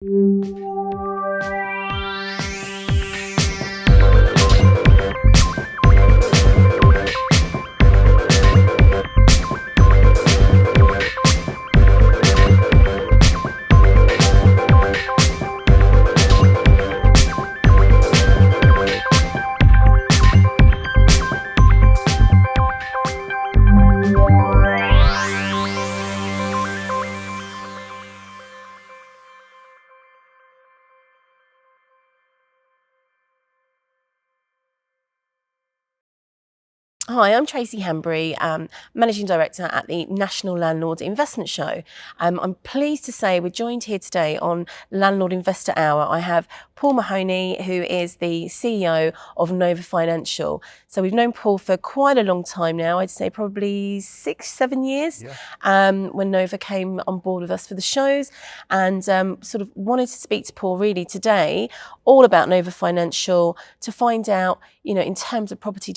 Hi, I'm Tracey Hanbury, Managing Director at the National Landlord Investment Show. I'm pleased to say we're joined here today on Landlord Investor Hour. I have Paul Mahoney, who is the CEO of Nova Financial. So we've known Paul for quite a long time now, I'd say probably 6-7 years, when Nova came on board with us for the shows, and sort of wanted to speak to Paul really today all about Nova Financial to find out, in terms of property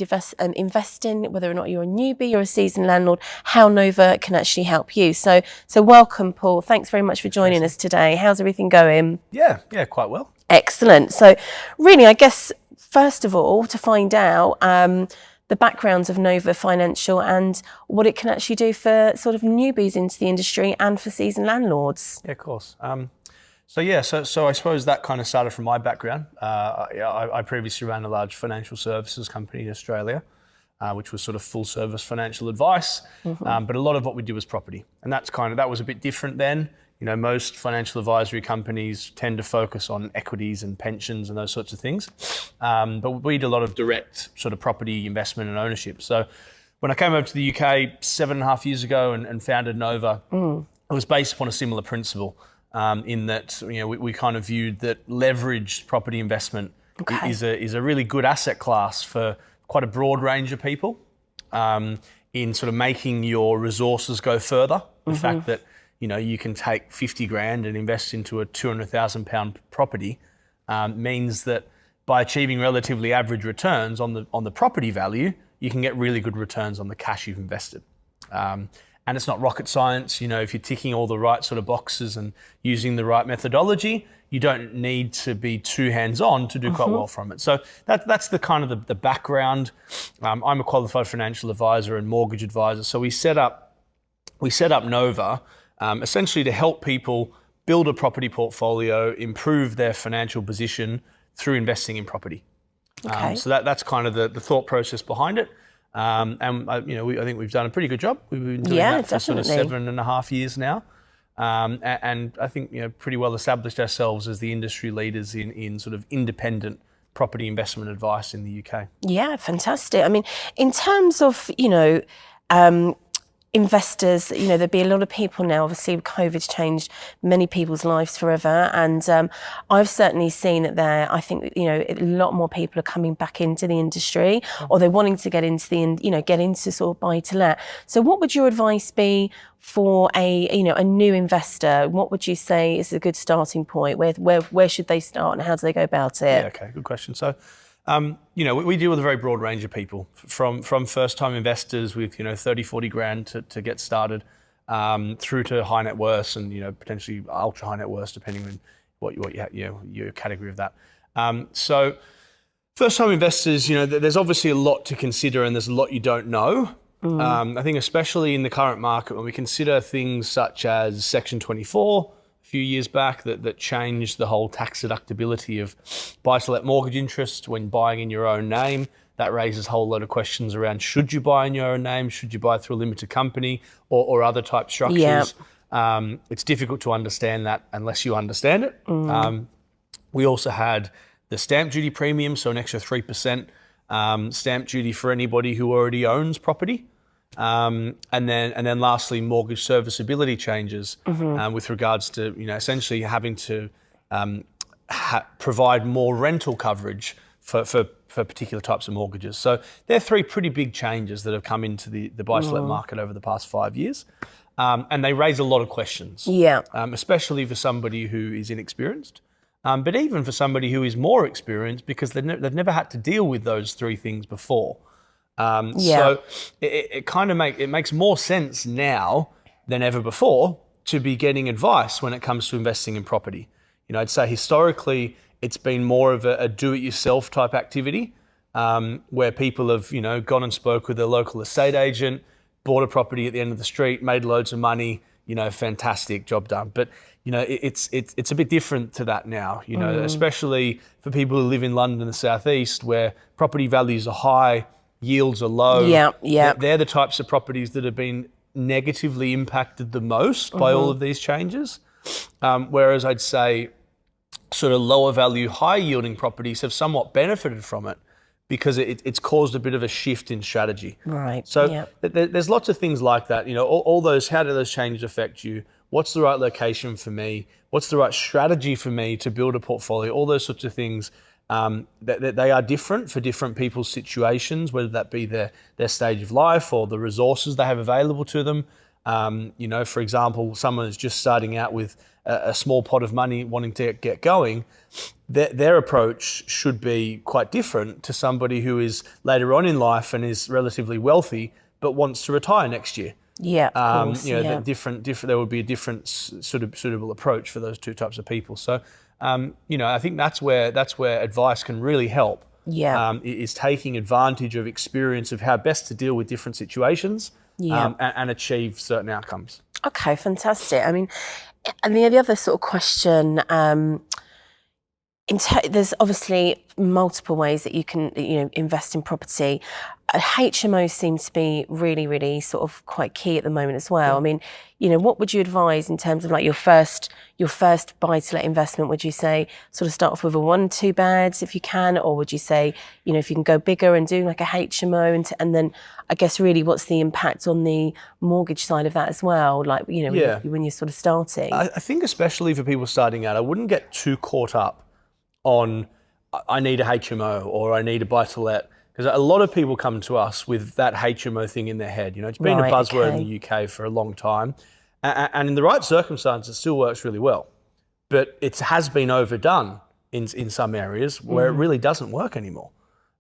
investing, whether or not you're a newbie or a seasoned landlord, how Nova can actually help you. So welcome, Paul. Thanks very much for joining us today. How's everything going? Yeah, quite well. Excellent. So really, I guess, first of all, to find out the backgrounds of Nova Financial and what it can actually do for sort of newbies into the industry and for seasoned landlords. Yeah, of course. So I suppose that kind of started from my background. I previously ran a large financial services company in Australia, which was sort of full service financial advice. But a lot of what we do was property. And that was a bit different then. Most financial advisory companies tend to focus on equities and pensions and those sorts of things. But we did a lot of direct sort of property investment and ownership. So when I came over to the UK 7.5 years ago and founded Nova, it was based upon a similar principle. In that, we kind of viewed that leveraged property investment is a really good asset class for quite a broad range of people in sort of making your resources go further. The fact that, you can take 50 grand and invest into a £200,000 property means that by achieving relatively average returns on the property value, you can get really good returns on the cash you've invested. And it's not rocket science. If you're ticking all the right sort of boxes and using the right methodology, you don't need to be too hands-on to do quite well from it. So that's the kind of the background. I'm a qualified financial advisor and mortgage advisor. So we set up Nova essentially to help people build a property portfolio, improve their financial position through investing in property. So that's kind of the thought process behind it. And I think we've done a pretty good job. We've been doing that for sort of 7.5 years now. And I think, pretty well established ourselves as the industry leaders in sort of independent property investment advice in the UK. Yeah, fantastic. I mean, in terms of, investors, there'd be a lot of people now, obviously COVID's changed many people's lives forever, and I've certainly seen that I think a lot more people are coming back into the industry, or they're wanting to get into sort of buy to let. So what would your advice be for a new investor? What would you say is a good starting point? Where should they start and how do they go about it? Yeah, okay, good question. So we deal with a very broad range of people, from first-time investors with 30-40 grand to get started, through to high net worths and potentially ultra high net worths, depending on what your category of that. So first-time investors, there's obviously a lot to consider and there's a lot you don't know. I think especially in the current market, when we consider things such as Section 24. Few years back that changed the whole tax deductibility of buy-to-let mortgage interest when buying in your own name. That raises a whole lot of questions around, should you buy in your own name? Should you buy through a limited company or other type structures? Yeah. It's difficult to understand that unless you understand it. We also had the stamp duty premium, so an extra 3% stamp duty for anybody who already owns property. And then lastly, mortgage serviceability changes with regards to essentially having to provide more rental coverage for particular types of mortgages. So they're three pretty big changes that have come into the buy-to-let market over the past 5 years, and they raise a lot of questions. Yeah, especially for somebody who is inexperienced, but even for somebody who is more experienced because they've never had to deal with those three things before. So it makes more sense now than ever before to be getting advice when it comes to investing in property. I'd say historically it's been more of a do-it-yourself type activity, where people have, gone and spoke with their local estate agent, bought a property at the end of the street, made loads of money, fantastic, job done. But, it's a bit different to that now, especially for people who live in London and the southeast, where property values are high, yields are low. Yeah. They're the types of properties that have been negatively impacted the most by all of these changes. Whereas I'd say sort of lower value, high yielding properties have somewhat benefited from it, because it's caused a bit of a shift in strategy. Right. So there's lots of things like that. All those, how do those changes affect you? What's the right location for me? What's the right strategy for me to build a portfolio? All those sorts of things, they are different for different people's situations, whether that be their stage of life or the resources they have available to them. For example, someone is just starting out with a small pot of money wanting to get going, their approach should be quite different to somebody who is later on in life and is relatively wealthy but wants to retire next year. Yeah, of course. Different. There would be a different sort of suitable approach for those two types of people. So, I think that's where advice can really help. Yeah. Is taking advantage of experience of how best to deal with different situations. And achieve certain outcomes. Okay, fantastic. I mean, and the other sort of question, there's obviously multiple ways that you can, invest in property. HMO seems to be really, really sort of quite key at the moment as well. Yeah. I mean, what would you advise in terms of like your first buy-to-let investment? Would you say sort of start off with a 1-2 beds if you can, or would you say, if you can go bigger and do like a HMO, and then I guess really what's the impact on the mortgage side of that as well? Like, when you're sort of starting. I think especially for people starting out, I wouldn't get too caught up on I need a HMO or I need a buy-to-let. Because a lot of people come to us with that HMO thing in their head. It's been a buzzword in the UK for a long time. And in the right circumstances, it still works really well. But it has been overdone in some areas where it really doesn't work anymore.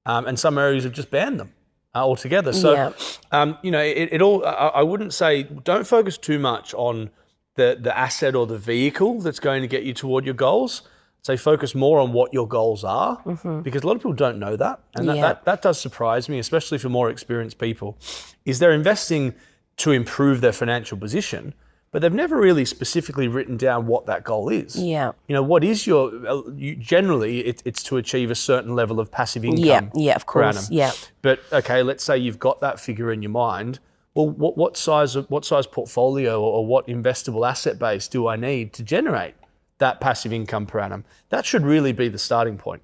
And some areas have just banned them altogether. So, I wouldn't say, don't focus too much on the asset or the vehicle that's going to get you toward your goals. So focus more on what your goals are, because a lot of people don't know that. And that does surprise me, especially for more experienced people, is they're investing to improve their financial position, but they've never really specifically written down what that goal is. Yeah. What is generally it's to achieve a certain level of passive income. Yeah, of course. Per annum. Yeah. But okay, let's say you've got that figure in your mind. Well, what size portfolio or what investable asset base do I need to generate that passive income per annum? That should really be the starting point.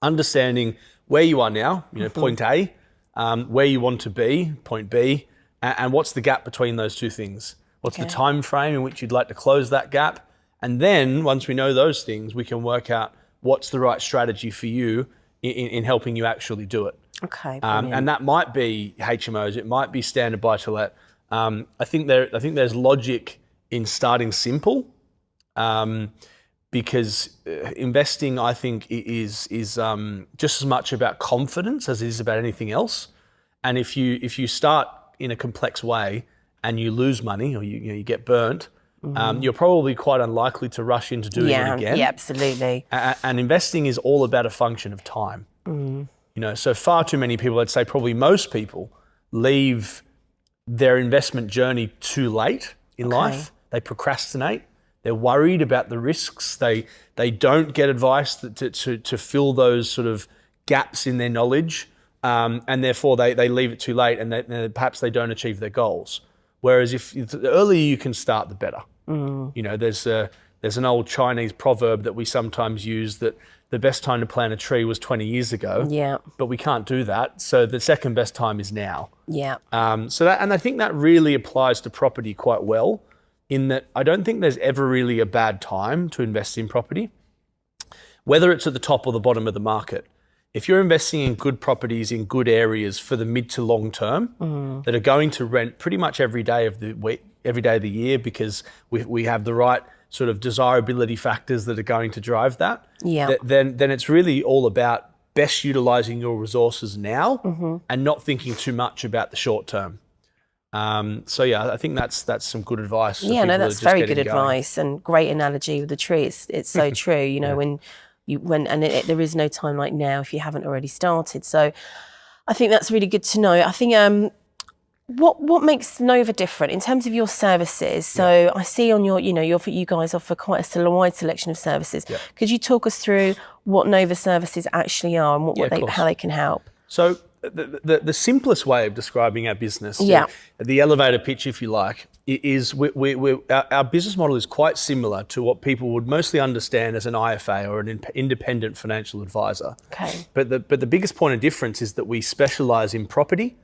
Understanding where you are now, point A, where you want to be, point B, and what's the gap between those two things? What's the time frame in which you'd like to close that gap? And then once we know those things, we can work out what's the right strategy for you in helping you actually do it. Okay. And that might be HMOs, it might be standard buy-to-let. I think there's logic in starting simple. Because investing, I think, is just as much about confidence as it is about anything else. And if you start in a complex way and you lose money or you get burnt, you're probably quite unlikely to rush into doing it again. Yeah, absolutely. And investing is all about a function of time. So far too many people, I'd say probably most people, leave their investment journey too late in life. They procrastinate. They're worried about the risks. They don't get advice to fill those sort of gaps in their knowledge, and therefore they leave it too late, and perhaps they don't achieve their goals. Whereas if the earlier you can start, the better. There's an old Chinese proverb that we sometimes use that the best time to plant a tree was 20 years ago. Yeah. But we can't do that. So the second best time is now. Yeah. And I think that really applies to property quite well, in that I don't think there's ever really a bad time to invest in property, whether it's at the top or the bottom of the market. If you're investing in good properties in good areas for the mid to long term, that are going to rent pretty much every day of the week, every day of the year, because we have the right sort of desirability factors that are going to drive that, then it's really all about best utilizing your resources now and not thinking too much about the short term. So yeah, I think that's some good advice. For Yeah, people no, that are that's just very getting good going. advice and great analogy with the tree. It's so true. You know, there is no time like now if you haven't already started. So I think that's really good to know. I think what makes Nova different in terms of your services? So I see on your, you guys offer quite a wide selection of services. Yeah. Could you talk us through what Nova services actually are and how they can help? So the simplest way of describing our business, the elevator pitch, if you like, is our business model is quite similar to what people would mostly understand as an IFA or an independent financial advisor. Okay. But the biggest point of difference is that we specialise in property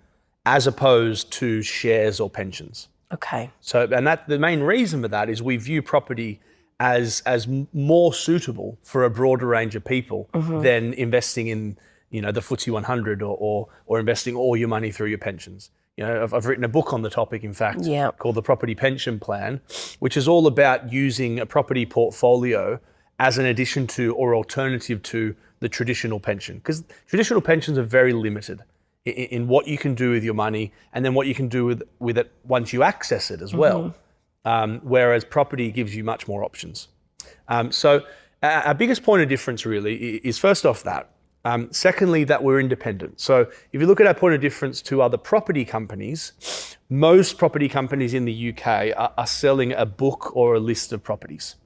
as opposed to shares or pensions. Okay. So, and the main reason for that is we view property as more suitable for a broader range of people than investing in, the FTSE 100 or investing all your money through your pensions. I've written a book on the topic, in fact, called The Property Pension Plan, which is all about using a property portfolio as an addition to or alternative to the traditional pension. Because traditional pensions are very limited in what you can do with your money and then what you can do with it once you access it as well. Whereas property gives you much more options. So our biggest point of difference really is first off that. Secondly, that we're independent. So if you look at our point of difference to other property companies, most property companies in the UK are selling a book or a list of properties.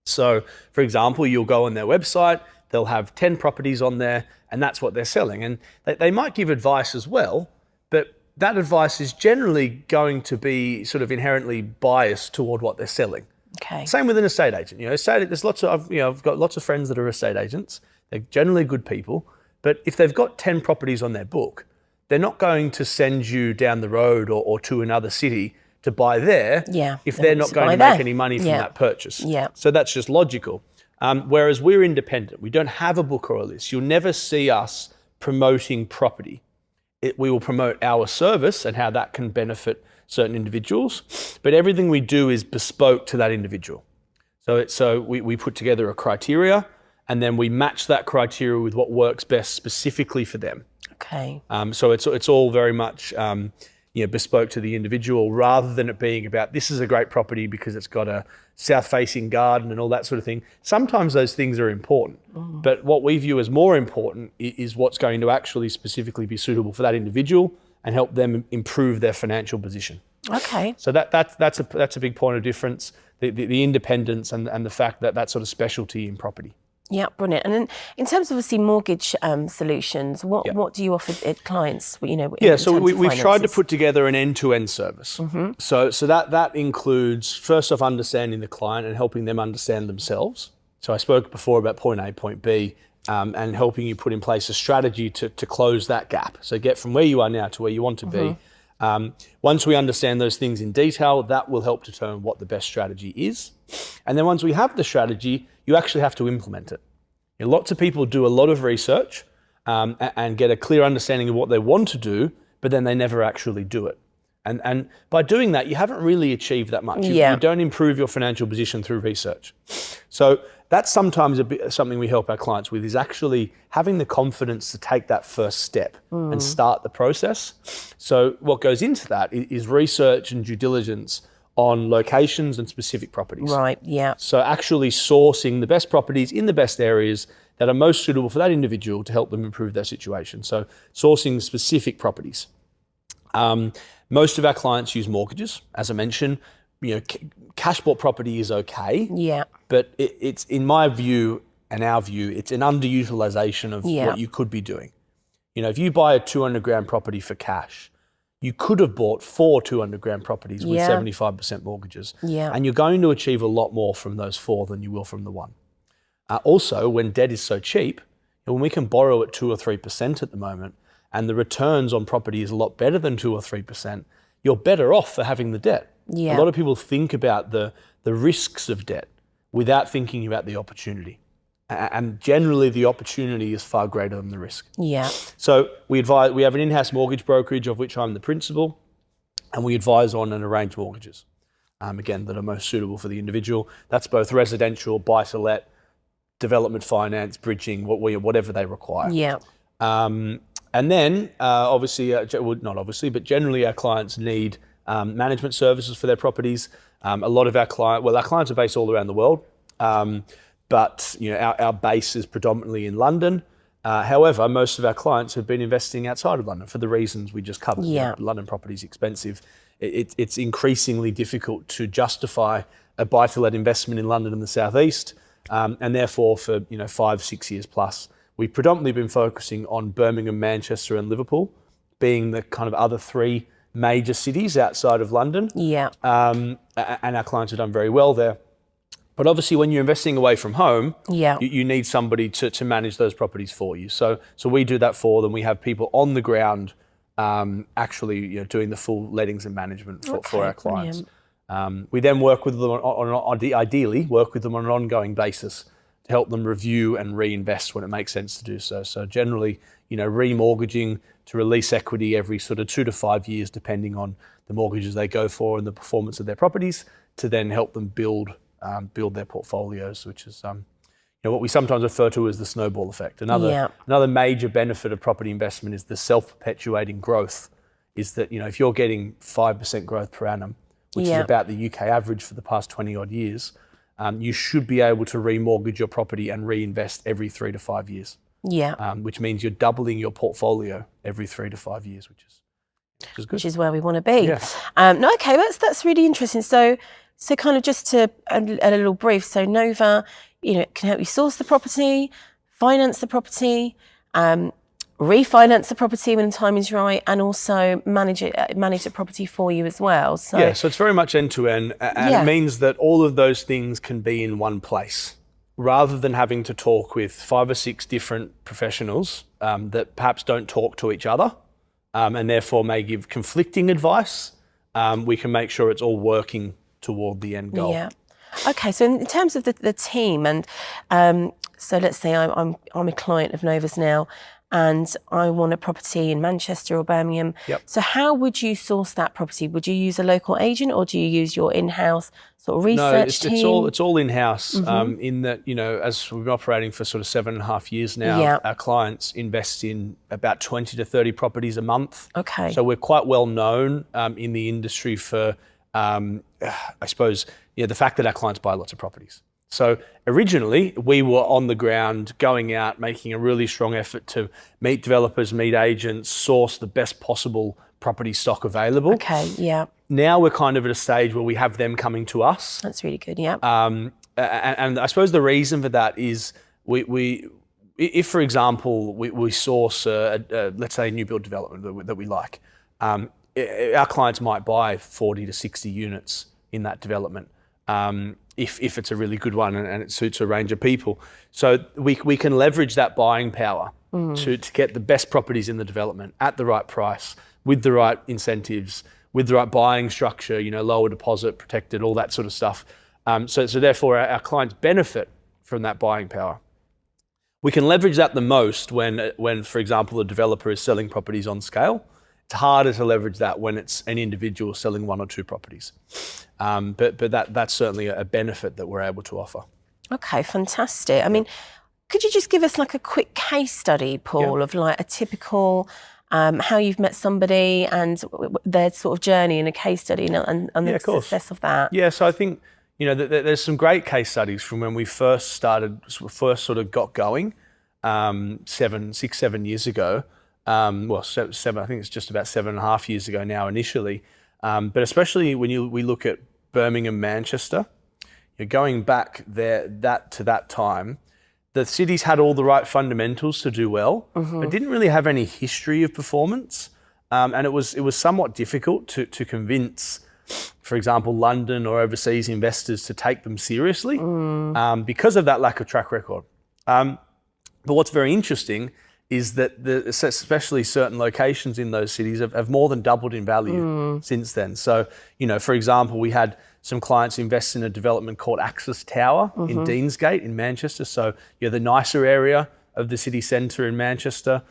So for example, you'll go on their website, they'll have 10 properties on there, and that's what they're selling. And they might give advice as well, but that advice is generally going to be sort of inherently biased toward what they're selling. Okay. Same with an estate agent. There's lots of, I've got lots of friends that are estate agents. They're generally good people, but if they've got 10 properties on their book, they're not going to send you down the road or to another city to buy there if they're not going to make any money from that purchase. Yeah. So that's just logical. Whereas we're independent. We don't have a book or a list. You'll never see us promoting property. We will promote our service and how that can benefit certain individuals, but everything we do is bespoke to that individual. So we put together a criteria and then we match that criteria with what works best specifically for them. Okay. So it's all very much bespoke to the individual rather than it being about this is a great property because it's got a south-facing garden and all that sort of thing. Sometimes those things are important, but what we view as more important is what's going to actually specifically be suitable for that individual and help them improve their financial position. Okay. So that's a big point of difference, the independence and the fact that sort of specialty in property. Yeah, brilliant. And then in terms of obviously mortgage solutions, what do you offer clients? So we've tried to put together an end-to-end service. So that includes first off understanding the client and helping them understand themselves. So I spoke before about point A, point B, and helping you put in place a strategy to close that gap. So get from where you are now to where you want to be. Once we understand those things in detail, that will help determine what the best strategy is. And then once we have the strategy, you actually have to implement it. Lots of people do a lot of research and get a clear understanding of what they want to do, but then they never actually do it. And by doing that, you haven't really achieved that much. You don't improve your financial position through research. So that's sometimes something we help our clients with, is actually having the confidence to take that first step and start the process. So what goes into that is research and due diligence on locations and specific properties. Right, yeah. So actually sourcing the best properties in the best areas that are most suitable for that individual to help them improve their situation. So sourcing specific properties. Most of our clients use mortgages. As I mentioned, cash bought property is okay. Yeah. But it's, in my view and our view, it's an underutilization of what you could be doing. If you buy a 200 grand property for cash, you could have bought 4 200 grand properties with 75% mortgages. Yeah. And you're going to achieve a lot more from those 4 than you will from the 1. Also, when debt is so cheap, when we can borrow at 2 or 3% at the moment, and the returns on property is a lot better than 2 or 3%, you're better off for having the debt. Yeah. A lot of people think about the risks of debt without thinking about the opportunity. And generally the opportunity is far greater than the risk. Yeah. So we have an in-house mortgage brokerage of which I'm the principal, and we advise on and arrange mortgages, again, that are most suitable for the individual. That's both residential, buy-to-let, development finance, bridging, whatever they require. Yeah. And then, not obviously, but generally our clients need management services for their properties. A lot of our clients are based all around the world, but our base is predominantly in London. However, most of our clients have been investing outside of London for the reasons we just covered. Yeah. London property is expensive. It's increasingly difficult to justify a buy-to-let investment in London and the southeast, and therefore for 5-6 years plus, we've predominantly been focusing on Birmingham, Manchester, and Liverpool, being the kind of other three major cities outside of London. Yeah. And our clients have done very well there. But obviously, when you're investing away from home, you need somebody to manage those properties for you. So we do that for them. We have people on the ground actually doing the full lettings and management for our clients. We then work with them ideally work with them on an ongoing basis to help them review and reinvest when it makes sense to do so. So generally, remortgaging to release equity every sort of 2 to 5 years, depending on the mortgages they go for and the performance of their properties, to then help them build their portfolios, which is what we sometimes refer to as the snowball effect. Another major benefit of property investment is the self-perpetuating growth. Is that if you're getting 5% growth per annum, which is about the UK average for the past 20 odd years, you should be able to remortgage your property and reinvest every 3 to 5 years. Which means you're doubling your portfolio every 3 to 5 years, which is good. Which is where we want to be. Yeah. Okay, that's really interesting. So kind of just to a little brief. So Nova, can help you source the property, finance the property, refinance the property when the time is right, and also manage the property for you as well. So it's very much end to end, and it means that all of those things can be in one place, rather than having to talk with 5 or 6 different professionals that perhaps don't talk to each other, and therefore may give conflicting advice. We can make sure it's all working toward the end goal. Yeah. Okay, so in terms of the team, and so let's say I'm a client of Nova's now, and I want a property in Manchester or Birmingham. So how would you source that property? Would you use a local agent, or do you use your in-house sort of research team? No, it's all in-house. In that, as we've been operating for sort of 7.5 years now, our clients invest in about 20 to 30 properties a month. Okay. So we're quite well known in the industry for, I suppose, the fact that our clients buy lots of properties. So originally, we were on the ground, going out, making a really strong effort to meet developers, meet agents, source the best possible property stock available. Okay, yeah. Now we're kind of at a stage where we have them coming to us. That's really good, yeah. And I suppose the reason for that is if for example, we source, let's say, a new build development that we like, our clients might buy 40 to 60 units in that development. If it's a really good one and it suits a range of people. So we can leverage that buying power to get the best properties in the development at the right price, with the right incentives, with the right buying structure, lower deposit, protected, all that sort of stuff. So therefore our clients benefit from that buying power. We can leverage that the most when, for example, a developer is selling properties on scale. It's harder to leverage that when it's an individual selling 1 or 2 properties. But that's certainly a benefit that we're able to offer. Okay, fantastic. I mean, could you just give us like a quick case study, Paul, of like a typical, how you've met somebody and their sort of journey in a case study and the success of that? Yeah, so I think, there's some great case studies from when we first sort of got going 7 years ago. Seven, I think it's just about 7.5 years ago now initially. But especially when we look at Birmingham, Manchester, going back to that time, the cities had all the right fundamentals to do well. It didn't really have any history of performance. And it was somewhat difficult to convince, for example, London or overseas investors to take them seriously because of that lack of track record. But what's very interesting is that especially certain locations in those cities have more than doubled in value since then. So, for example, we had some clients invest in a development called Axis Tower in Deansgate in Manchester. So, the nicer area of the city centre in Manchester.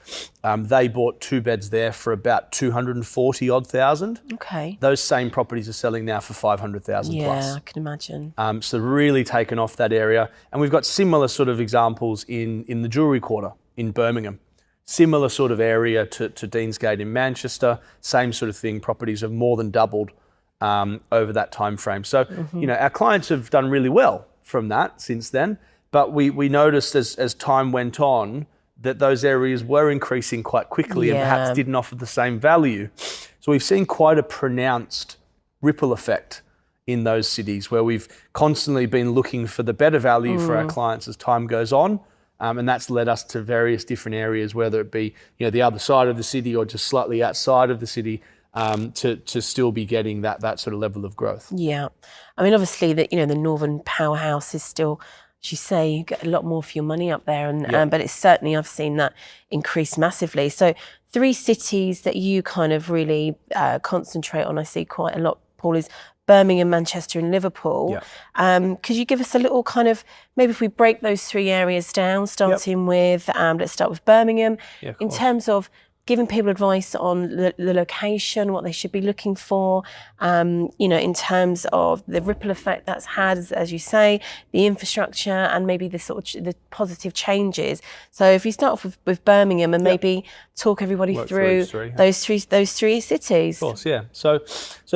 They bought 2 beds there for about 240 odd thousand. Okay. Those same properties are selling now for 500,000 plus. Yeah, I can imagine. So really taken off that area. And we've got similar sort of examples in the Jewellery Quarter in Birmingham. Similar sort of area to Deansgate in Manchester, same sort of thing. Properties have more than doubled over that time frame. So, our clients have done really well from that since then. But we noticed as time went on that those areas were increasing quite quickly and perhaps didn't offer the same value. So we've seen quite a pronounced ripple effect in those cities where we've constantly been looking for the better value for our clients as time goes on. And that's led us to various different areas, whether it be the other side of the city or just slightly outside of the city, to still be getting that sort of level of growth. Yeah. I mean, obviously, the northern powerhouse is still, as you say, you get a lot more for your money up there. But it's certainly, I've seen that increase massively. So 3 cities that you kind of really concentrate on, I see quite a lot, Paul, is Birmingham, Manchester and Liverpool. Could you give us a little kind of, maybe if we break those 3 areas down, starting with, let's start with Birmingham, in terms of giving people advice on the location, what they should be looking for, in terms of the ripple effect that's had, as you say, the infrastructure and maybe the sort of the positive changes. So if you start off with Birmingham and maybe talk everybody through those three cities. Of course, yeah. So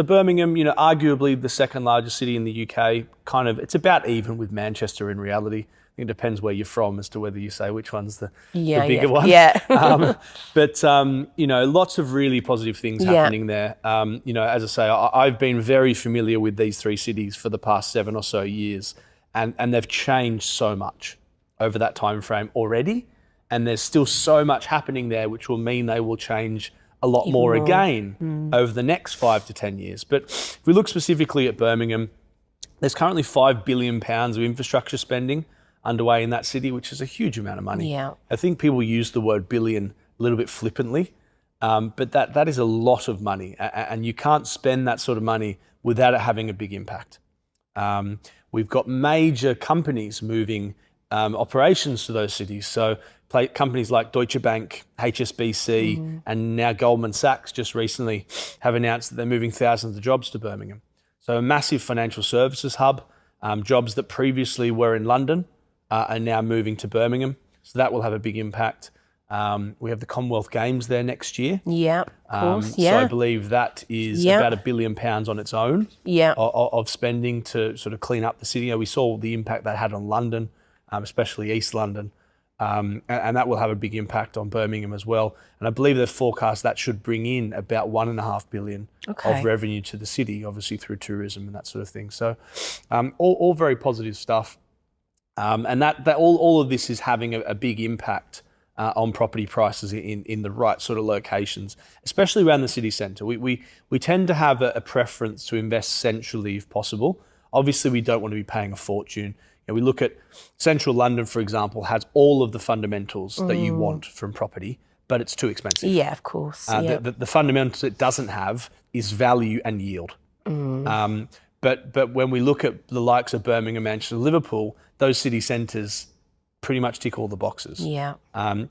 Birmingham, arguably the second largest city in the UK, it's about even with Manchester in reality. I think it depends where you're from as to whether you say which one's the bigger one. But lots of really positive things happening there. As I say, I've been very familiar with these 3 cities for the past 7 or so years, and they've changed so much over that time frame already. And there's still so much happening there, which will mean they will change a lot more again over the next 5 to 10 years. But if we look specifically at Birmingham, there's currently £5 billion of infrastructure spending underway in that city, which is a huge amount of money. I think people use the word billion a little bit flippantly, but that is a lot of money, and you can't spend that sort of money without it having a big impact. We've got major companies moving operations to those cities. So companies like Deutsche Bank, HSBC, and now Goldman Sachs just recently have announced that they're moving thousands of jobs to Birmingham. So a massive financial services hub, jobs that previously were in London are now moving to Birmingham. So that will have a big impact. We have the Commonwealth Games there next year. Yeah, of course. So I believe that is about £1 billion on its own of spending to sort of clean up the city. We saw the impact that had on London, especially East London. And that will have a big impact on Birmingham as well. And I believe the forecast that should bring in about £1.5 billion of revenue to the city, obviously through tourism and that sort of thing. So all very positive stuff. And that all of this is having a big impact on property prices in the right sort of locations, especially around the city centre. We tend to have a preference to invest centrally if possible. Obviously, we don't want to be paying a fortune. We look at central London, for example, has all of the fundamentals that you want from property, but it's too expensive. Yeah, of course. The fundamentals it doesn't have is value and yield. But when we look at the likes of Birmingham, Manchester, Liverpool, those city centres pretty much tick all the boxes. I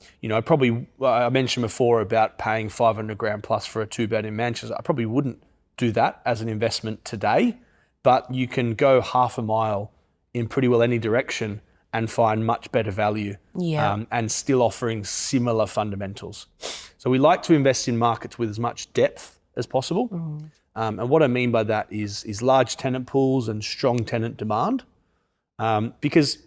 mentioned before about paying $500,000 plus for a 2-bed in Manchester. I probably wouldn't do that as an investment today, but you can go half a mile in pretty well any direction and find much better value and still offering similar fundamentals. So we like to invest in markets with as much depth as possible. And what I mean by that is large tenant pools and strong tenant demand, because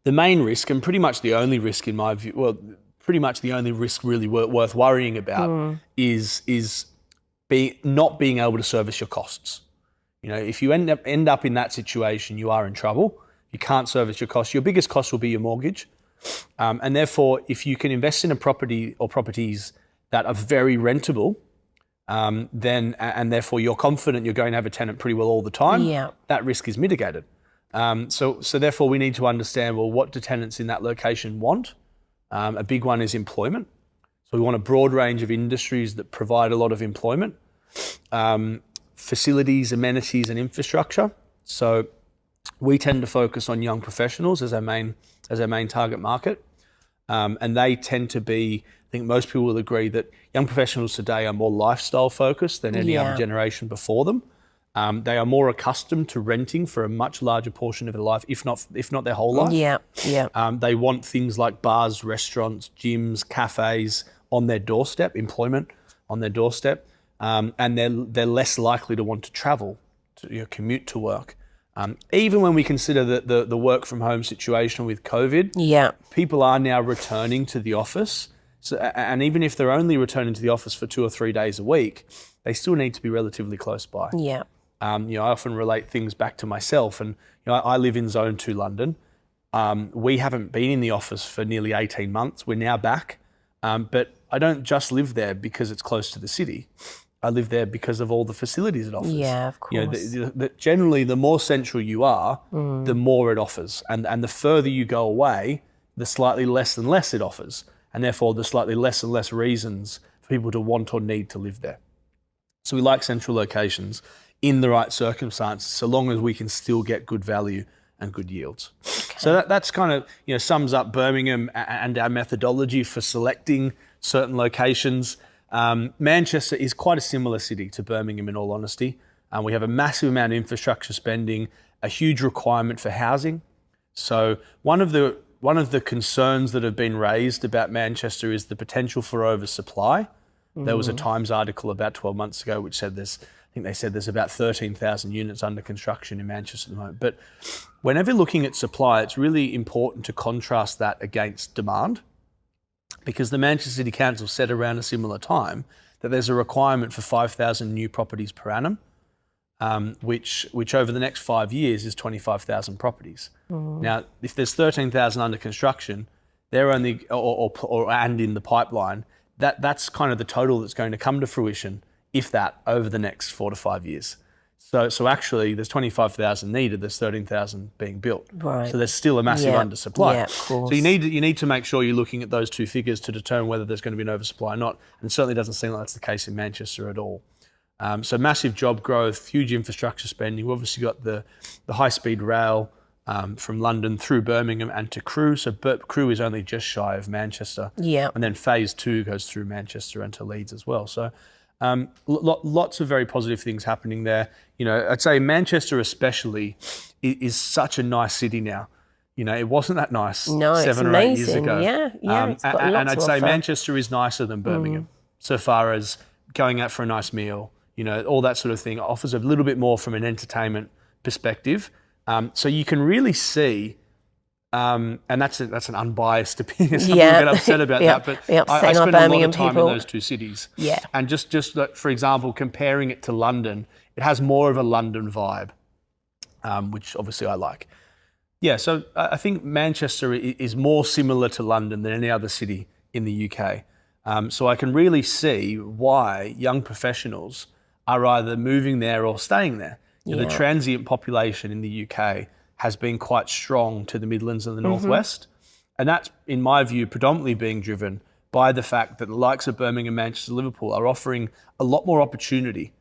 the main risk, and pretty much the only risk in my view, pretty much the only risk really worth worrying about is not being able to service your costs. If you end up in that situation, you are in trouble. You can't service your costs. Your biggest cost will be your mortgage. And therefore, if you can invest in a property or properties that are very rentable, then therefore you're confident you're going to have a tenant pretty well all the time, that risk is mitigated. So therefore we need to understand, well, what do tenants in that location want? A big one is employment. So we want a broad range of industries that provide a lot of employment. Facilities, amenities and infrastructure. So we tend to focus on young professionals as our main target market. And they tend to be, I think most people will agree that young professionals today are more lifestyle focused than any other generation before them. They are more accustomed to renting for a much larger portion of their life, if not their whole life. They want things like bars, restaurants, gyms, cafes on their doorstep, employment on their doorstep. and they're less likely to want to travel, to commute to work. Even when we consider the work from home situation with COVID, people are now returning to the office. So, and even if they're only returning to the office for 2 or 3 days a week, they still need to be relatively close by. I often relate things back to myself, and I live in Zone 2 London. We haven't been in the office for nearly 18 months. We're now back, but I don't just live there because it's close to the city. I live there because of all the facilities it offers. Yeah, of course. Generally, the more central you are, the more it offers, and the further you go away, the slightly less and less it offers, and therefore the slightly less and less reasons for people to want or need to live there. So we like central locations in the right circumstances, so long as we can still get good value and good yields. Okay. So that's kind of sums up Birmingham and our methodology for selecting certain locations. Manchester is quite a similar city to Birmingham, in all honesty. We have a massive amount of infrastructure spending, a huge requirement for housing. So one of the concerns that have been raised about Manchester is the potential for oversupply. There was a Times article about 12 months ago which said there's about 13,000 units under construction in Manchester at the moment. But whenever looking at supply, it's really important to contrast that against demand, because the Manchester City Council said around a similar time that there's a requirement for 5,000 new properties per annum, which over the next 5 years is 25,000 properties. Now, if there's 13,000 under construction, they're only and in the pipeline, that's kind of the total that's going to come to fruition, if that, over the next 4 to 5 years. So actually, there's 25,000 needed. There's 13,000 being built. Right. So there's still a massive undersupply. Yeah, of course. So you need to make sure you're looking at those two figures to determine whether there's going to be an oversupply or not. And it certainly doesn't seem like that's the case in Manchester at all. So massive job growth, huge infrastructure spending. We've obviously got the high-speed rail from London through Birmingham and to Crewe. So Crewe is only just shy of Manchester. Yeah. And then phase 2 goes through Manchester and to Leeds as well. So lots of very positive things happening there. I'd say Manchester especially is such a nice city now. It wasn't that nice 7 or 8 years ago. Yeah, it's got a lot and I'd say Manchester is nicer than Birmingham so far as going out for a nice meal, all that sort of thing. It offers a little bit more from an entertainment perspective. So you can really see, and that's an unbiased opinion. Some people get upset about that, but I spend a lot of time in those two cities. Yeah. And just for example, comparing it to London, it has more of a London vibe, which obviously I like. Yeah, so I think Manchester is more similar to London than any other city in the UK. So I can really see why young professionals are either moving there or staying there. The transient population in the UK has been quite strong to the Midlands and the Northwest. And that's, in my view, predominantly being driven by the fact that the likes of Birmingham, Manchester, Liverpool are offering a lot more opportunity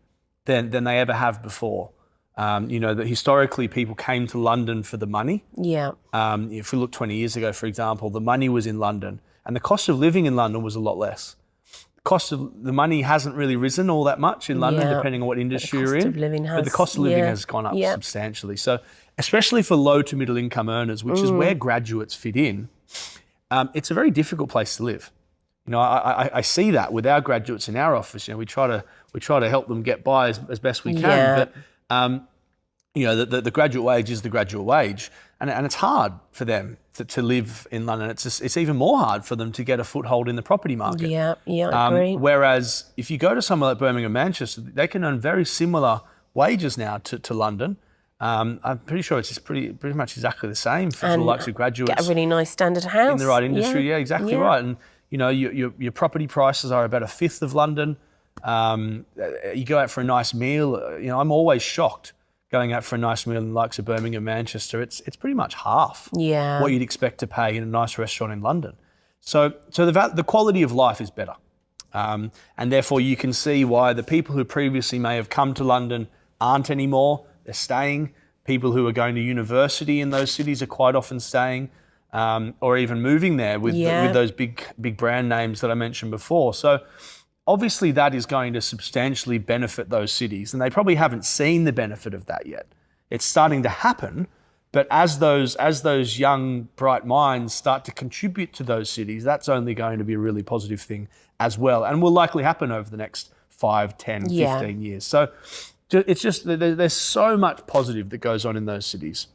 than they ever have before. That historically people came to London for the money. Yeah. If we look 20 years ago, for example, the money was in London and the cost of living in London was a lot less. The money hasn't really risen all that much in London, depending on what industry you're in. But the cost of living has gone up substantially. So especially for low to middle income earners, which is where graduates fit in, it's a very difficult place to live. I see that with our graduates in our office. We try to help them get by as best we can. But the graduate wage is the graduate wage, and it's hard for them to live in London. It's even more hard for them to get a foothold in the property market. I agree. Whereas if you go to somewhere like Birmingham, Manchester, they can earn very similar wages now to London. I'm pretty sure it's pretty much exactly the same for the likes of graduates. Get a really nice standard house in the right industry. Yeah, exactly right. And your property prices are about a fifth of London. You go out for a nice meal. I'm always shocked going out for a nice meal in the likes of Birmingham, Manchester. It's pretty much half what you'd expect to pay in a nice restaurant in London. So the quality of life is better, and therefore you can see why the people who previously may have come to London aren't anymore. They're staying. People who are going to university in those cities are quite often staying, or even moving there with those big brand names that I mentioned before. So obviously that is going to substantially benefit those cities, and they probably haven't seen the benefit of that yet. It's starting to happen, but as those young, bright minds start to contribute to those cities, that's only going to be a really positive thing as well, and will likely happen over the next 5, 10, Yeah. 15 years. So it's just, there's so much positive that goes on in those cities.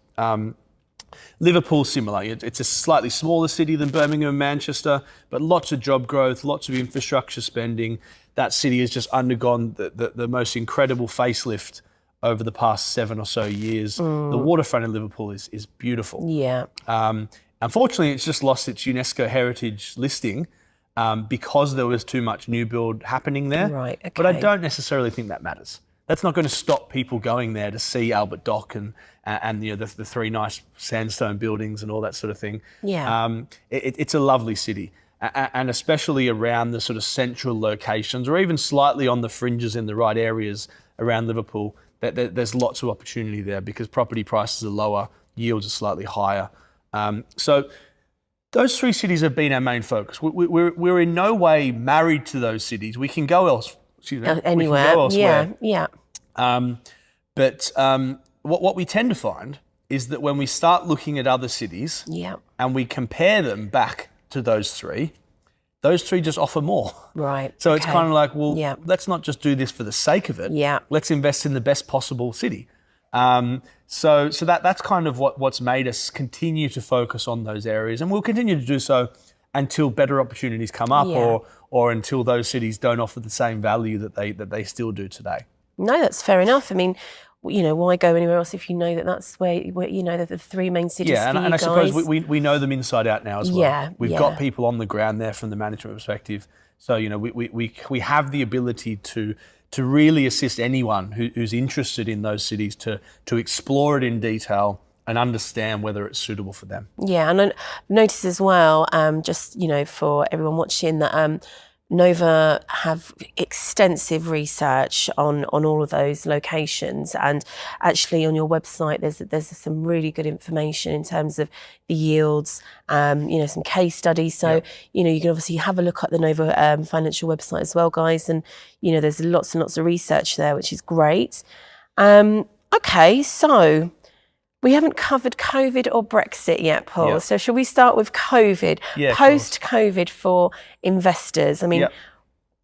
Liverpool, similar. It's a slightly smaller city than Birmingham and Manchester, but lots of job growth, lots of infrastructure spending. That city has just undergone the most incredible facelift over the past 7 or so years. The waterfront in Liverpool is beautiful. Yeah. Unfortunately, it's just lost its UNESCO heritage listing because there was too much new build happening there. Right, okay. But I don't necessarily think that matters. That's not going to stop people going there to see Albert Dock and the 3 nice sandstone buildings and all that sort of thing. Yeah. It's a lovely city, and especially around the sort of central locations, or even slightly on the fringes in the right areas around Liverpool. There's lots of opportunity there because property prices are lower, yields are slightly higher. So those 3 cities have been our main focus. We're in no way married to those cities. We can go elsewhere. Anywhere. We can go elsewhere. Yeah. But what we tend to find is that when we start looking at other cities and we compare them back to those 3 just offer more. Right. So it's kind of like, well, Yeah. let's not just do this for the sake of it. Yeah. Let's invest in the best possible city. So that's kind of what's made us continue to focus on those areas, and we'll continue to do so until better opportunities come up, or until those cities don't offer the same value that they still do today. No, that's fair enough. I mean, why go anywhere else if you know that's where the 3 main cities for you and I guys? suppose we know them inside out now as well. Yeah, We've got people on the ground there from the management perspective. So, we have the ability to really assist anyone who's interested in those cities to explore it in detail and understand whether it's suitable for them. Yeah, and I noticed as well, just for everyone watching, that Nova have extensive research on all of those locations, and actually on your website there's some really good information in terms of the yields, some case studies. So you can obviously have a look at the Nova financial website as well, guys, and there's lots and lots of research there, which is great. Okay, so we haven't covered COVID or Brexit yet, Paul. Yeah. So shall we start with COVID? Yeah, Post-COVID for investors. I mean,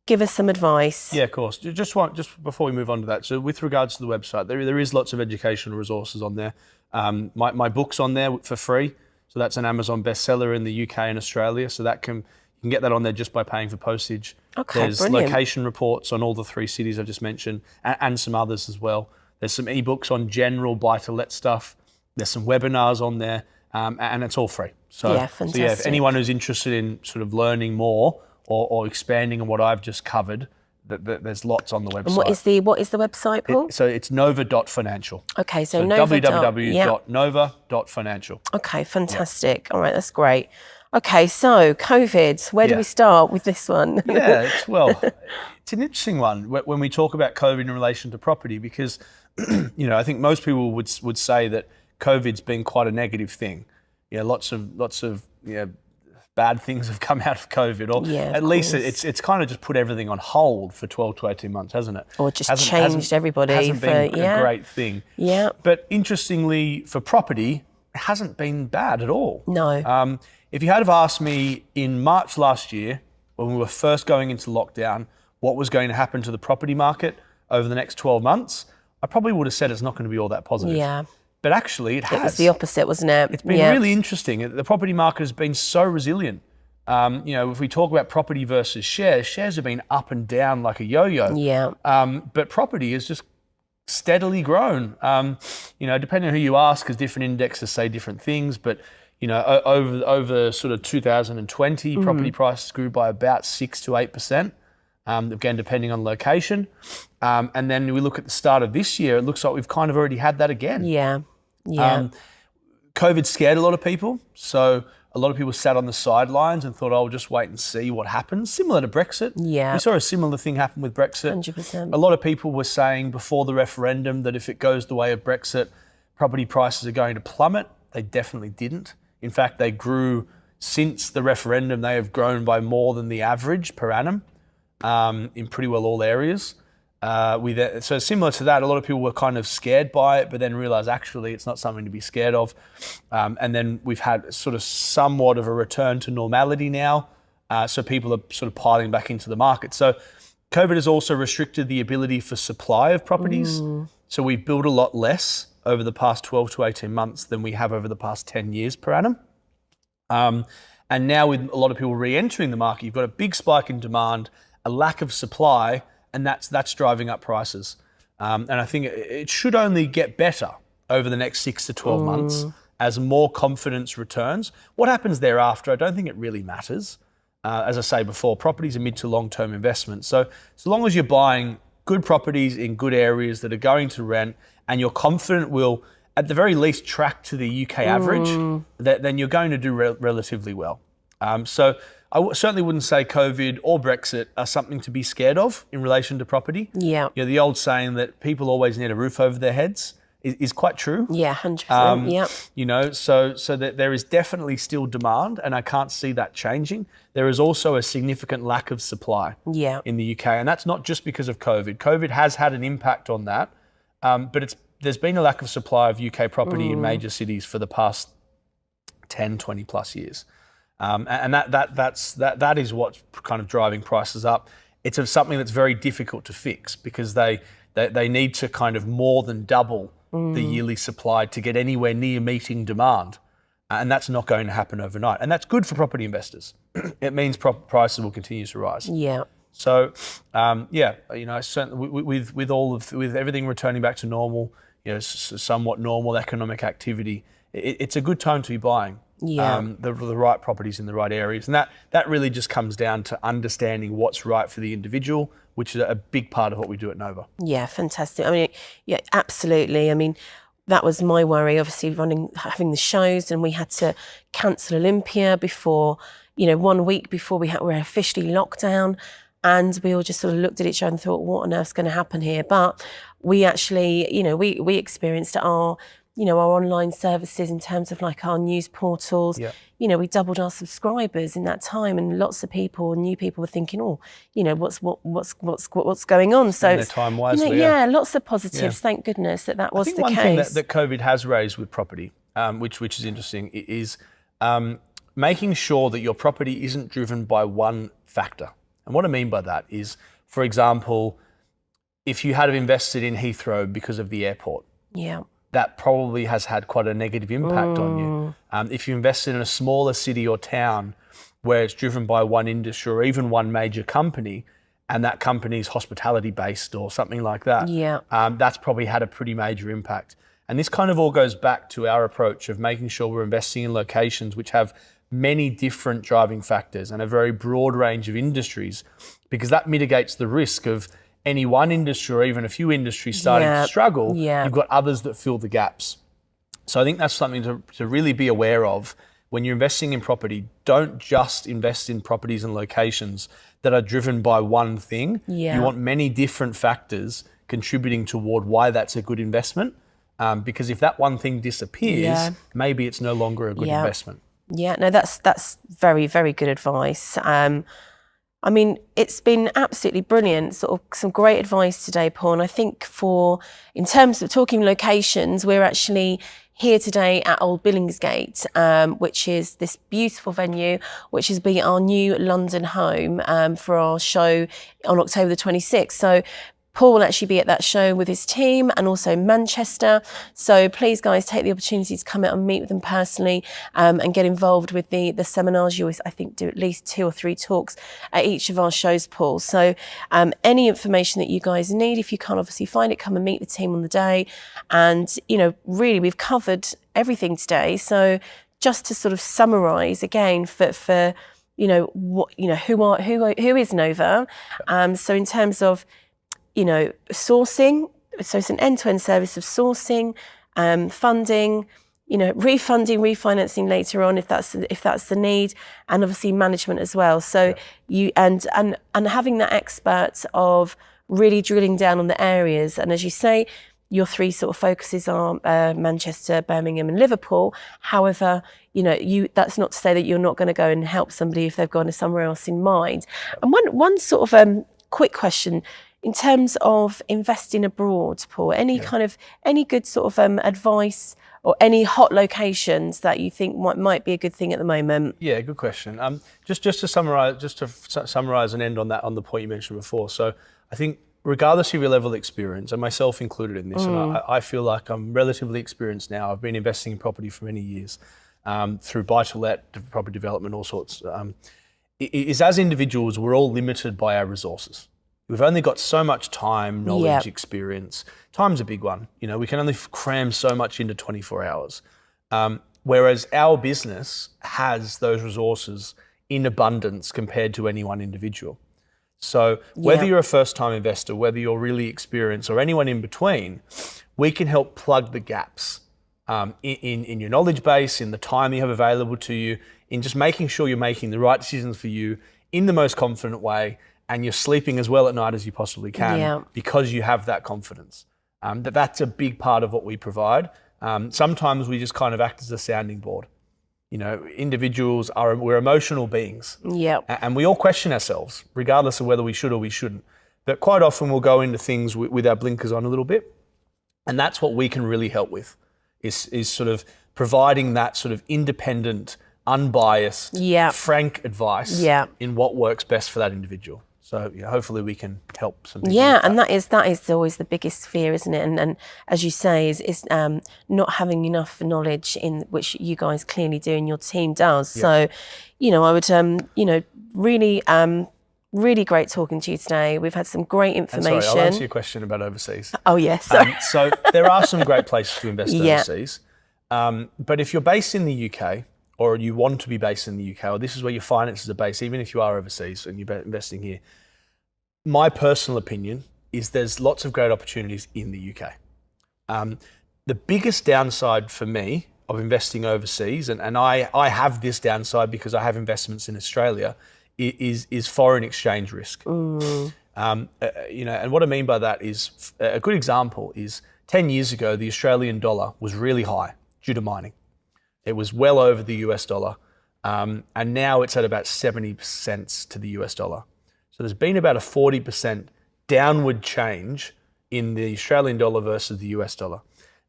give us some advice. Yeah, of course. Just before we move on to that, so with regards to the website, there is lots of educational resources on there. My book's on there for free. So that's an Amazon bestseller in the UK and Australia. So you can get that on there just by paying for postage. Okay, There's brilliant. Location reports on all the 3 cities I just mentioned, and some others as well. There's some ebooks on general buy-to-let stuff. There's some webinars on there, and it's all free. So, fantastic. if anyone who's interested in sort of learning more or expanding on what I've just covered, there's lots on the website. And what is the website, Paul? So it's nova.financial. Okay, so Nova. www.nova.financial. Okay, fantastic. All right, that's great. Okay, so COVID, where do we start with this one? It's an interesting one when we talk about COVID in relation to property, because I think most people would say that COVID's been quite a negative thing. Lots of bad things have come out of COVID, or at least it's kind of just put everything on hold for 12 to 18 months, hasn't it? Or just changed everybody. Hasn't been a great thing. Yeah. But interestingly, for property, it hasn't been bad at all. No. If you had have asked me in March last year, when we were first going into lockdown, what was going to happen to the property market over the next 12 months, I probably would have said it's not going to be all that positive. Yeah. But actually, it has. It was the opposite, wasn't it? It's been really interesting. The property market has been so resilient. If we talk about property versus shares have been up and down like a yo-yo. Yeah. But property has just steadily grown. Depending on who you ask, because different indexes say different things. But over sort of 2020, property prices grew by about 6 to 8%. Again, depending on location. And then we look at the start of this year, it looks like we've kind of already had that again. Yeah. COVID scared a lot of people. So a lot of people sat on the sidelines and thought, I'll just wait and see what happens. Similar to Brexit. Yeah. We saw a similar thing happen with Brexit. 100%. A lot of people were saying before the referendum that if it goes the way of Brexit, property prices are going to plummet. They definitely didn't. In fact, they grew since the referendum. They have grown by more than the average per annum in pretty well all areas. So similar to that, a lot of people were kind of scared by it, but then realised actually it's not something to be scared of. And then we've had sort of somewhat of a return to normality now. So people are sort of piling back into the market. So COVID has also restricted the ability for supply of properties. So we've built a lot less over the past 12 to 18 months than we have over the past 10 years per annum. And now with a lot of people re-entering the market, you've got a big spike in demand, a lack of supply, and that's driving up prices. And I think it should only get better over the next 6 to 12 months as more confidence returns. What happens thereafter, I don't think it really matters. As I say before, properties are mid to long-term investments. So long as you're buying good properties in good areas that are going to rent and you're confident will, at the very least, track to the UK average, then you're going to do relatively well. So I certainly wouldn't say COVID or Brexit are something to be scared of in relation to property. Yeah. You know, the old saying that people always need a roof over their heads is quite true. Yeah, 100%. Yeah. You know, so that there is definitely still demand, and I can't see that changing. There is also a significant lack of supply in the UK, and that's not just because of COVID. COVID has had an impact on that, but there's been a lack of supply of UK property in major cities for the past 10, 20 plus years. And that is what's kind of driving prices up. It's something that's very difficult to fix because they need to kind of more than double the yearly supply to get anywhere near meeting demand. And that's not going to happen overnight. And that's good for property investors. It means prices will continue to rise. Yeah. So, you know, certainly with everything returning back to normal, you know, somewhat normal economic activity, it's a good time to be buying. The right properties in the right areas. And that really just comes down to understanding what's right for the individual, which is a big part of what we do at Nova. Yeah, fantastic. I mean, yeah, absolutely. I mean, that was my worry, obviously having the shows, and we had to cancel Olympia before, you know, 1 week before we're officially locked down. And we all just sort of looked at each other and thought, what on earth's going to happen here? But we actually, you know, we experienced our online services in terms of like our news portals. Yeah. You know, we doubled our subscribers in that time, and lots of people, new people, were thinking, oh, you know, what's going on? So their time wisely, you know, lots of positives. Thank goodness that was the case. One thing that COVID has raised with property, which is interesting, is making sure that your property isn't driven by one factor. And what I mean by that is, for example, if you had invested in Heathrow because of the airport, that probably has had quite a negative impact on you. If you invested in a smaller city or town where it's driven by one industry or even one major company, and that company's hospitality based or something like that, that's probably had a pretty major impact. And this kind of all goes back to our approach of making sure we're investing in locations which have many different driving factors and a very broad range of industries, because that mitigates the risk of any one industry or even a few industries starting to struggle. You've got others that fill the gaps. So I think that's something to really be aware of when you're investing in property. Don't just invest in properties and locations that are driven by one thing. You want many different factors contributing toward why that's a good investment. Because if that one thing disappears, maybe it's no longer a good investment. Yeah, no, that's very, very good advice. I mean, it's been absolutely brilliant, sort of some great advice today, Paul. And I think in terms of talking locations, we're actually here today at Old Billingsgate, which is this beautiful venue, which has been our new London home for our show on October the 26th. So Paul will actually be at that show with his team, and also Manchester. So please, guys, take the opportunity to come out and meet with them personally, and get involved with the seminars. You always, I think, do at least 2 or 3 talks at each of our shows, Paul. So any information that you guys need, if you can't obviously find it, come and meet the team on the day. And, you know, really, we've covered everything today. So just to sort of summarise again for you know, who is Nova. So in terms of, you know, sourcing, so it's an end-to-end service of sourcing, funding, you know, refunding, refinancing later on if that's the need, and obviously management as well. So you and having that expert of really drilling down on the areas. And as you say, your 3 sort of focuses are Manchester, Birmingham, and Liverpool. However, you know, that's not to say that you're not going to go and help somebody if they've gone to somewhere else in mind. And one sort of quick question. in terms of investing abroad, Paul, any good sort of advice or any hot locations that you think might be a good thing at the moment? Yeah, good question. Just to summarize and end on that, on the point you mentioned before. So I think regardless of your level of experience, and myself included in this, and I feel like I'm relatively experienced now. I've been investing in property for many years, through buy-to-let, property development, all sorts. Is as individuals, we're all limited by our resources. We've only got so much time, knowledge, experience. Time's a big one. You know, we can only cram so much into 24 hours. Whereas our business has those resources in abundance compared to any one individual. So whether you're a first-time investor, whether you're really experienced or anyone in between, we can help plug the gaps in your knowledge base, in the time you have available to you, in just making sure you're making the right decisions for you in the most confident way, and you're sleeping as well at night as you possibly can because you have that confidence. That's a big part of what we provide. Sometimes we just kind of act as a sounding board. You know, individuals we're emotional beings. And we all question ourselves, regardless of whether we should or we shouldn't. But quite often we'll go into things with our blinkers on a little bit. And that's what we can really help with, is sort of providing that sort of independent, unbiased, frank advice in what works best for that individual. So hopefully we can help some people. And that is always the biggest fear, isn't it? And as you say, is not having enough knowledge, in which you guys clearly do and your team does. So, I would, really great talking to you today. We've had some great information. And sorry, I'll answer your question about overseas. Oh yes. So there are some great places to invest overseas. But if you're based in the UK, or you want to be based in the UK, or this is where your finances are based, even if you are overseas and you're investing here, my personal opinion is there's lots of great opportunities in the UK. The biggest downside for me of investing overseas, and I have this downside because I have investments in Australia, is foreign exchange risk. And what I mean by that is, a good example is 10 years ago, the Australian dollar was really high due to mining. It was well over the US dollar, and now it's at about 70 cents to the US dollar. So there's been about a 40% downward change in the Australian dollar versus the US dollar.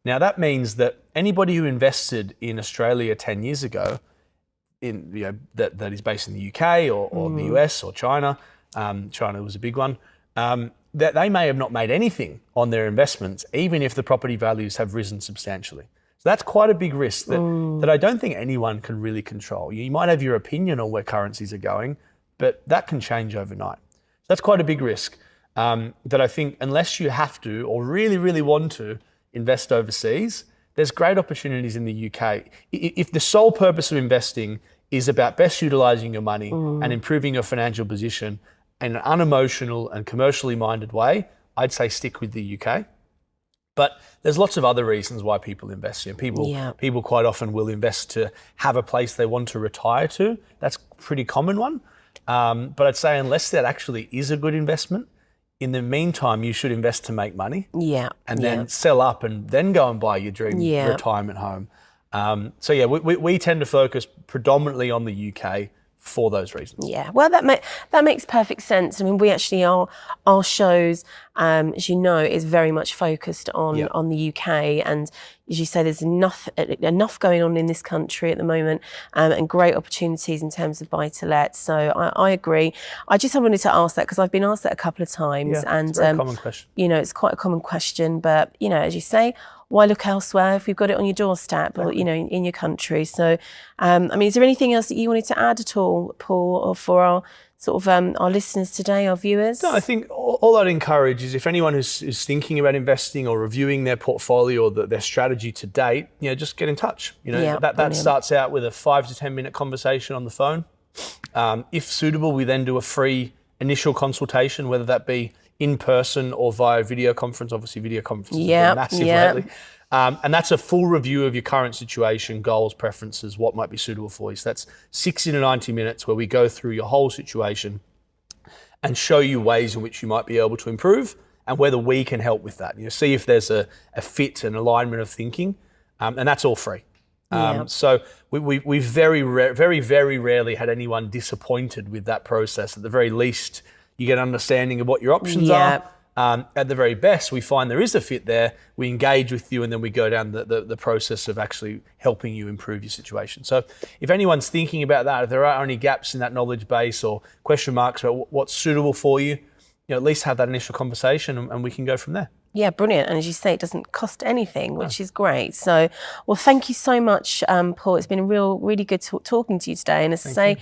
Now that means that anybody who invested in Australia 10 years ago, that is based in the UK or the US or China, China was a big one, that they may have not made anything on their investments, even if the property values have risen substantially. So that's quite a big risk that I don't think anyone can really control. You might have your opinion on where currencies are going, but that can change overnight. So that's quite a big risk that I think, unless you have to or really, really want to invest overseas, there's great opportunities in the UK. If the sole purpose of investing is about best utilising your money and improving your financial position in an unemotional and commercially minded way, I'd say stick with the UK. But there's lots of other reasons why people invest. People quite often will invest to have a place they want to retire to. That's a pretty common one. But I'd say unless that actually is a good investment, in the meantime, you should invest to make money. And then sell up and then go and buy your dream retirement home. We tend to focus predominantly on the UK for those reasons. Well, that makes perfect sense. I mean, we actually our shows, as you know, is very much focused on the UK, and as you say, there's enough going on in this country at the moment, and great opportunities in terms of buy-to-let. So I agree. I just wanted to ask that because I've been asked that a couple of times, and it's a very common question. It's quite a common question, but as you say, why look elsewhere if you've got it on your doorstep or, in your country? So, is there anything else that you wanted to add at all, Paul, or for our sort of our listeners today, our viewers? No, I think all I'd encourage is if anyone is thinking about investing or reviewing their portfolio or their strategy to date, just get in touch. That starts out with a 5 to 10 minute conversation on the phone. If suitable, we then do a free initial consultation, whether that be in person or via video conference. Obviously, video conferences have been massive lately. And that's a full review of your current situation, goals, preferences, what might be suitable for you. So that's 60 to 90 minutes where we go through your whole situation and show you ways in which you might be able to improve and whether we can help with that. See if there's a fit and alignment of thinking, and that's all free. So we very rarely had anyone disappointed with that process. At the very least, you get an understanding of what your options are, At the very best, we find there is a fit there, we engage with you, and then we go down the process of actually helping you improve your situation. So if anyone's thinking about that, if there are any gaps in that knowledge base or question marks about what's suitable for you, at least have that initial conversation and we can go from there. Yeah, brilliant. And as you say, it doesn't cost anything, which is great. So, well, thank you so much, Paul. It's been really good talking to you today. And as I say,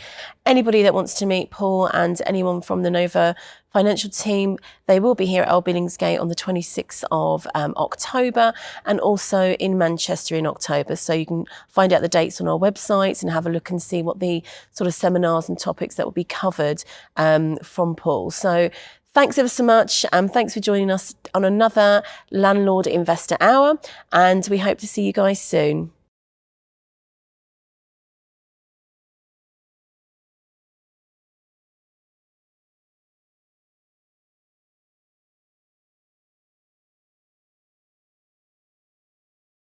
anybody that wants to meet Paul and anyone from the Nova financial team, they will be here at Old Billingsgate on the 26th of October and also in Manchester in October. So you can find out the dates on our websites and have a look and see what the sort of seminars and topics that will be covered from Paul. So thanks ever so much. Thanks for joining us on another Landlord Investor Hour, and we hope to see you guys soon.